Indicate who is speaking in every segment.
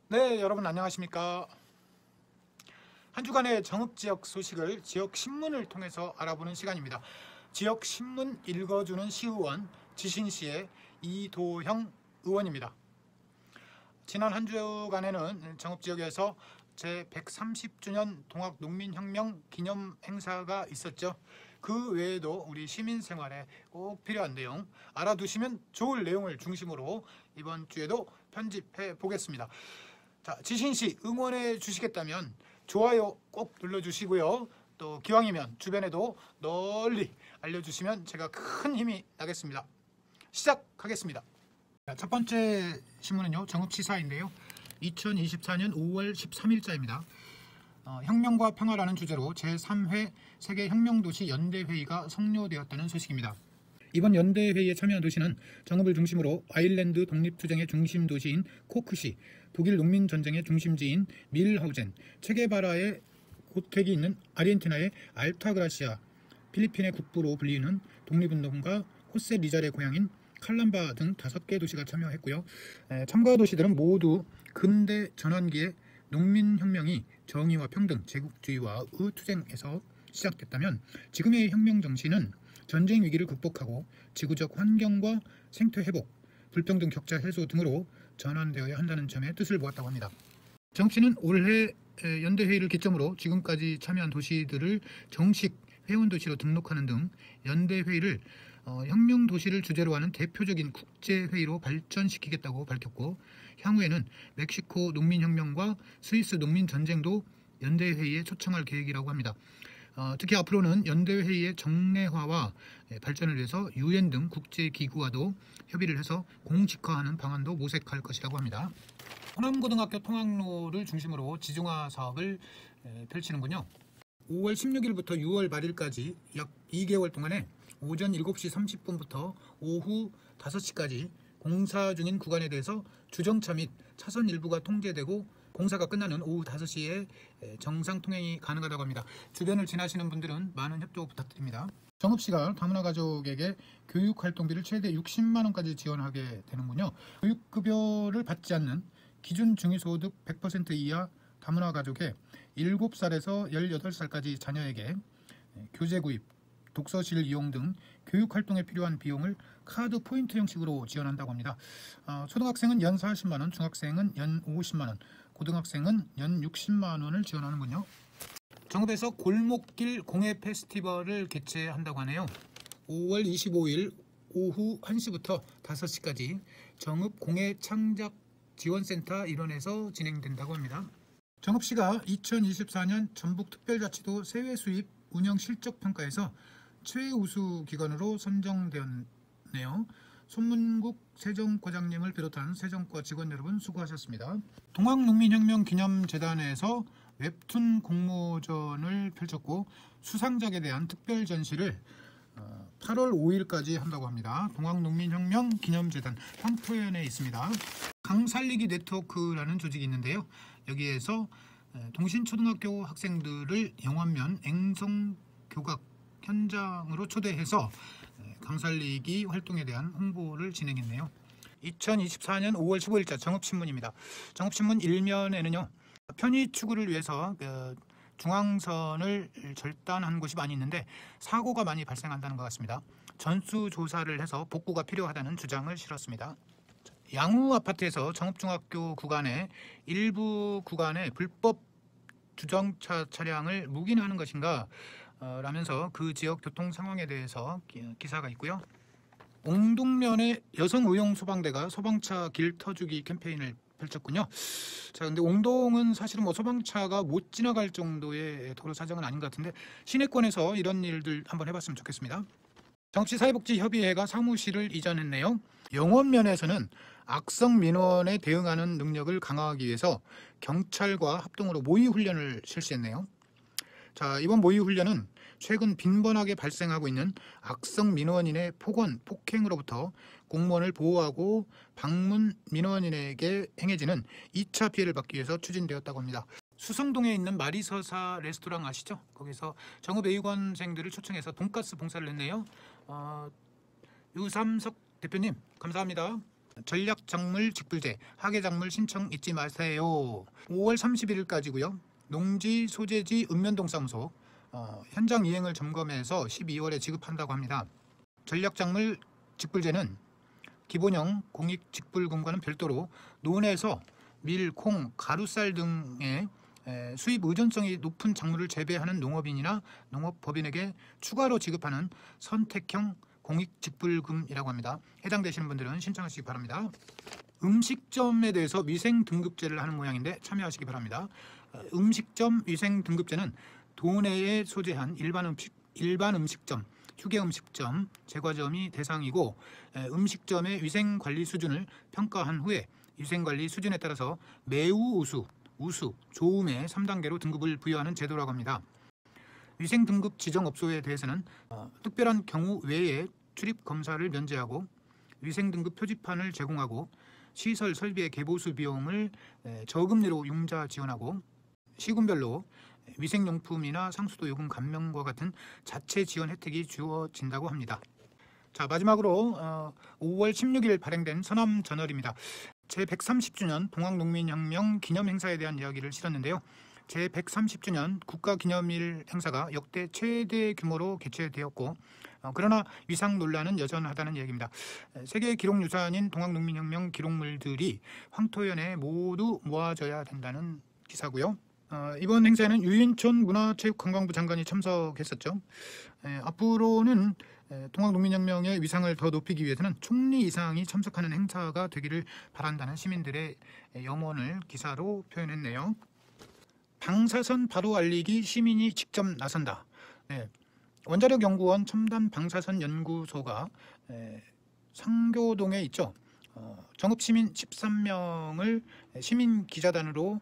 Speaker 1: 네, 여러분 안녕하십니까? 한 주간의 정읍지역 소식을 지역신문을 통해서 알아보는 시간입니다. 지역신문 읽어주는 시의원 지신시의 이도형 의원입니다. 지난 한 주간에는 정읍지역에서 제130주년 동학농민혁명 기념 행사가 있었죠. 그 외에도 우리 시민생활에 꼭 필요한 내용, 알아두시면 좋을 내용을 중심으로 이번 주에도 편집해 보겠습니다. 자, 지신시 응원해 주시겠다면 좋아요 꼭 눌러주시고요. 또 기왕이면 주변에도 널리 알려주시면 제가 큰 힘이 나겠습니다. 시작하겠습니다. 자, 첫 번째 신문은요, 정읍시사인데요. 2024년 5월 13일자입니다. 혁명과 평화라는 주제로 제3회 세계혁명도시 연대회의가 성료되었다는 소식입니다. 이번 연대회의에 참여한 도시는 정읍을 중심으로 아일랜드 독립투쟁의 중심 도시인 코크시, 독일 농민전쟁의 중심지인 밀하우젠, 체게바라의 고택이 있는 아르헨티나의 알타그라시아, 필리핀의 국부로 불리는 독립운동가 호세 리잘의 고향인 칼람바 등 5개 도시가 참여했고요. 참가 도시들은 모두 근대 전환기의 농민혁명이 정의와 평등, 제국주의와의 투쟁에서 시작됐다면 지금의 혁명 정신은 전쟁 위기를 극복하고 지구적 환경과 생태 회복, 불평등 격차 해소 등으로 전환되어야 한다는 점에 뜻을 모았다고 합니다. 정읍시는 올해 연대회의를 기점으로 지금까지 참여한 도시들을 정식 회원도시로 등록하는 등 연대회의를 혁명도시를 주제로 하는 대표적인 국제회의로 발전시키겠다고 밝혔고, 향후에는 멕시코 농민혁명과 스위스 농민전쟁도 연대회의에 초청할 계획이라고 합니다. 특히 앞으로는 연대회의의 정례화와 발전을 위해서 UN 등 국제기구와도 협의를 해서 공직화하는 방안도 모색할 것이라고 합니다. 호남고등학교 통학로를 중심으로 지중화 사업을 펼치는군요. 5월 16일부터 6월 말일까지 약 2개월 동안에 오전 7시 30분부터 오후 5시까지 공사 중인 구간에 대해서 주정차 및 차선 일부가 통제되고 공사가 끝나는 오후 5시에 정상 통행이 가능하다고 합니다. 주변을 지나시는 분들은 많은 협조 부탁드립니다. 정읍시가 다문화 가족에게 교육활동비를 최대 60만 원까지 지원하게 되는군요. 교육급여를 받지 않는 기준 중위소득 100% 이하 다문화 가족의 7살에서 18살까지 자녀에게 교재 구입, 독서실 이용 등 교육활동에 필요한 비용을 카드 포인트 형식으로 지원한다고 합니다. 초등학생은 연 40만 원, 중학생은 연 50만 원, 고등학생은 연 60만 원을 지원하는군요. 정읍에서 골목길 공예 페스티벌을 개최한다고 하네요. 5월 25일 오후 1시부터 5시까지 정읍 공예 창작 지원센터 일원에서 진행된다고 합니다. 정읍시가 2024년 전북특별자치도 세외 수입 운영 실적 평가에서 최우수 기관으로 선정되었네요. 손문국 세정과장님을 비롯한 세정과 직원 여러분 수고하셨습니다. 동학농민혁명 기념재단에서 웹툰 공모전을 펼쳤고 수상작에 대한 특별 전시를 8월 5일까지 한다고 합니다. 동학농민혁명 기념재단 황토현에 있습니다. 강살리기 네트워크라는 조직이 있는데요. 여기에서 동신초등학교 학생들을 영화면 앵성교각 현장으로 초대해서 강살리기 활동에 대한 홍보를 진행했네요. 2024년 5월 15일자 정읍신문입니다. 정읍신문 1면에는요, 편의 추구를 위해서 중앙선을 절단한 곳이 많이 있는데 사고가 많이 발생한다는 것 같습니다. 전수조사를 해서 복구가 필요하다는 주장을 실었습니다. 양우 아파트에서 정읍중학교 구간에 일부 구간에 불법 주정차 차량을 묵인하는 것인가 라면서 그 지역 교통 상황에 대해서 기사가 있고요. 옹동면의 여성의용 소방대가 소방차 길 터주기 캠페인을 펼쳤군요. 자, 근데 옹동은 사실은 소방차가 못 지나갈 정도의 도로 사정은 아닌 것 같은데 시내권에서 이런 일들 한번 해봤으면 좋겠습니다. 정치 사회복지협의회가 사무실을 이전했네요. 영원면에서는 악성 민원에 대응하는 능력을 강화하기 위해서 경찰과 합동으로 모의훈련을 실시했네요. 자, 이번 모의훈련은 최근 빈번하게 발생하고 있는 악성 민원인의 폭언, 폭행으로부터 공무원을 보호하고 방문 민원인에게 행해지는 2차 피해를 막기 위해서 추진되었다고 합니다. 수성동에 있는 마리서사 레스토랑 아시죠? 거기서 정읍A관생들을 초청해서 돈가스 봉사를 했네요. 유삼석 대표님 감사합니다. 전략작물 직불제, 하계작물 신청 잊지 마세요. 5월 31일까지고요. 농지 소재지 읍면동사무소 현장 이행을 점검해서 12월에 지급한다고 합니다. 전략작물 직불제는 기본형 공익직불금과는 별도로 논에서 밀, 콩, 가루쌀 등의 수입 의존성이 높은 작물을 재배하는 농업인이나 농업법인에게 추가로 지급하는 선택형 공익직불금이라고 합니다. 해당되시는 분들은 신청하시기 바랍니다. 음식점에 대해서 위생등급제를 하는 모양인데 참여하시기 바랍니다. 음식점 위생등급제는 도내에 소재한 일반 음식점, 휴게음식점, 제과점이 대상이고 음식점의 위생관리 수준을 평가한 후에 위생관리 수준에 따라서 매우 우수, 우수, 좋음의 3단계로 등급을 부여하는 제도라고 합니다. 위생등급 지정업소에 대해서는 특별한 경우 외에 출입검사를 면제하고 위생등급 표지판을 제공하고 시설 설비의 개보수 비용을 저금리로 융자 지원하고 시군별로 위생용품이나 상수도 요금 감면과 같은 자체 지원 혜택이 주어진다고 합니다. 자, 마지막으로 5월 16일 발행된 서남저널입니다. 제130주년 동학농민혁명 기념행사에 대한 이야기를 실었는데요. 제130주년 국가기념일 행사가 역대 최대 규모로 개최되었고 그러나 위상 논란은 여전하다는 얘기입니다. 세계 기록유산인 동학농민혁명 기록물들이 황토연에 모두 모아져야 된다는 기사고요. 이번 행사에는 유인촌 문화체육관광부 장관이 참석했었죠. 앞으로는 동학농민혁명의 위상을 더 높이기 위해서는 총리 이상이 참석하는 행사가 되기를 바란다는 시민들의 염원을 기사로 표현했네요. 방사선 바로 알리기 시민이 직접 나선다. 원자력연구원 첨단 방사선 연구소가 상교동에 있죠. 정읍시민 13명을 시민 기자단으로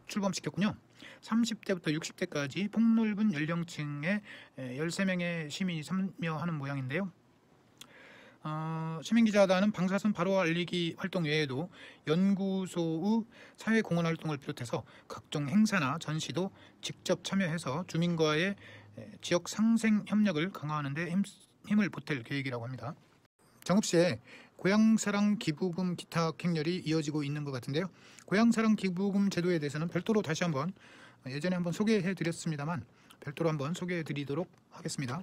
Speaker 1: 출범시켰군요. 30대부터 60대까지 폭넓은 연령층의 13명의 시민이 참여하는 모양인데요. 시민기자단은 방사선 바로 알리기 활동 외에도 연구소의 사회공헌 활동을 비롯해서 각종 행사나 전시도 직접 참여해서 주민과의 지역 상생 협력을 강화하는 데 힘을 보탤 계획이라고 합니다. 정읍시에 고향사랑 기부금 기탁 행렬이 이어지고 있는 것 같은데요. 고향사랑 기부금 제도에 대해서는 별도로 다시 한번 예전에 한번 소개해 드렸습니다만 별도로 한번 소개해 드리도록 하겠습니다.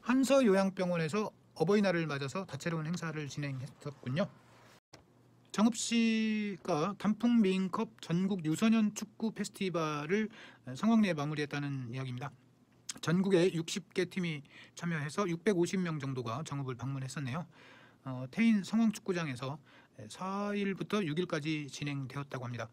Speaker 1: 한서요양병원에서 어버이날을 맞아서 다채로운 행사를 진행했었군요. 정읍시가 단풍미인컵 전국 유소년 축구 페스티벌을 성황리에 마무리했다는 이야기입니다. 전국에 60개 팀이 참여해서 650명 정도가 정읍을 방문했었네요. 태인 성황축구장에서 4일부터 6일까지 진행되었다고 합니다.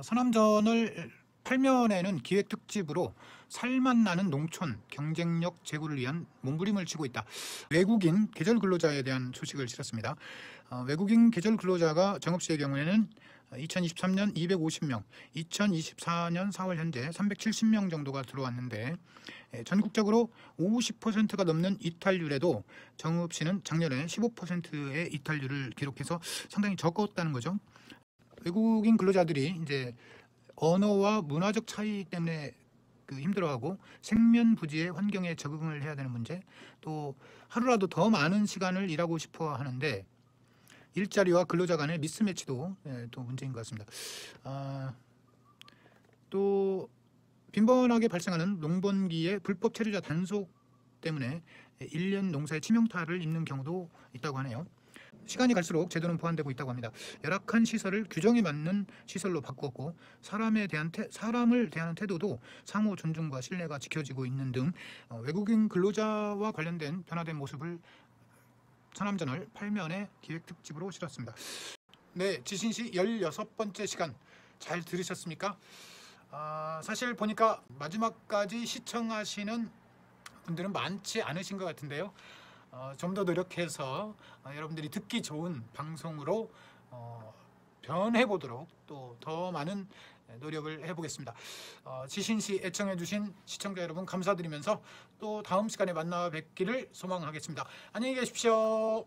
Speaker 1: 서남저널 8면에는 기획특집으로 살맛 나는 농촌 경쟁력 제고를 위한 몸부림을 치고 있다. 외국인 계절 근로자에 대한 소식을 실었습니다. 외국인 계절 근로자가 정읍시의 경우에는 2023년 250명, 2024년 4월 현재 370명 정도가 들어왔는데 전국적으로 50%가 넘는 이탈률에도 정읍시는 작년에 15%의 이탈률을 기록해서 상당히 적었다는 거죠. 외국인 근로자들이 이제 언어와 문화적 차이 때문에 힘들어하고 생면부지의 환경에 적응을 해야 되는 문제, 또 하루라도 더 많은 시간을 일하고 싶어 하는데 일자리와 근로자 간의 미스매치도 또 문제인 것 같습니다. 또 빈번하게 발생하는 농번기의 불법 체류자 단속 때문에 1년 농사에 치명타를 입는 경우도 있다고 하네요. 시간이 갈수록 제도는 보완되고 있다고 합니다. 열악한 시설을 규정에 맞는 시설로 바꾸었고 사람을 대하는 태도도 상호 존중과 신뢰가 지켜지고 있는 등 외국인 근로자와 관련된 변화된 모습을 서남저널 8면의 기획특집으로 실었습니다. 네, 지신시 16번째 시간 잘 들으셨습니까? 사실 보니까 마지막까지 시청하시는 분들은 많지 않으신 것 같은데요. 좀 더 노력해서 여러분들이 듣기 좋은 방송으로 변해보도록 또 더 많은 노력을 해보겠습니다. 지신시 애청해주신 시청자 여러분 감사드리면서 또 다음 시간에 만나 뵙기를 소망하겠습니다. 안녕히 계십시오.